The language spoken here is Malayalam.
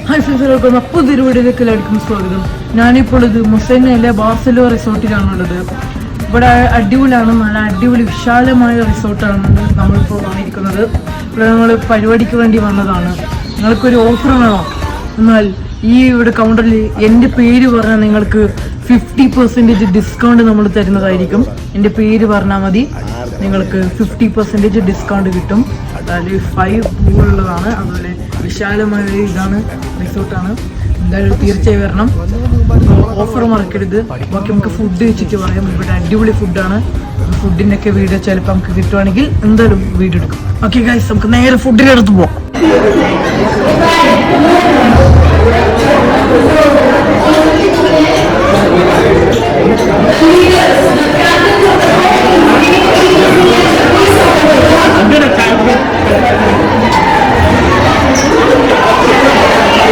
Hi friends, welcome. പുതിയൊരു വീഡിയോയിലേക്ക് എല്ലാവർക്കും സ്വാഗതം. ഞാനിപ്പോൾ ഇത് മുസൈനയിലെ ബാർസലോ റിസോർട്ടിലാണുള്ളത്. ഇവിടെ അടിപൊളിയാണ്, നല്ല അടിപൊളി വിശാലമായ റിസോർട്ടാണ് നമ്മളിപ്പോൾ വന്നിരിക്കുന്നത്. ഇവിടെ നമ്മൾ പരിപാടിക്ക് വേണ്ടി വന്നതാണ്. നിങ്ങൾക്കൊരു ഓഫർ വേണോ? എന്നാൽ ഈ ഇവിടെ കൗണ്ടറിൽ എൻ്റെ പേര് പറഞ്ഞാൽ നിങ്ങൾക്ക് 50% ഡിസ്കൗണ്ട് നമ്മൾ തരുന്നതായിരിക്കും. എൻ്റെ പേര് പറഞ്ഞാൽ മതി, നിങ്ങൾക്ക് 50% ഡിസ്കൗണ്ട് കിട്ടും. അതായത് 5 പൂളുള്ളതാണ്, അതുപോലെ വിശാലമായ ഇതാണ് റിസോർട്ടാണ്. എന്തായാലും തീർച്ചയായും വരണം, ഓഫർ മറക്കരുത്. ബാക്കി നമുക്ക് ഫുഡ് വെച്ചിട്ട് പറയാം. ഇവിടെ അടിപൊളി ഫുഡാണ്. ഫുഡിൻ്റെ ഒക്കെ വീഡിയോ ചിലപ്പോൾ നമുക്ക് കിട്ടുവാണെങ്കിൽ എന്തായാലും വീഡിയോ എടുക്കും. ഓക്കെ ഗൈസ്, നമുക്ക് നേരെ ഫുഡിൻ്റെ അടുത്ത് പോവാം.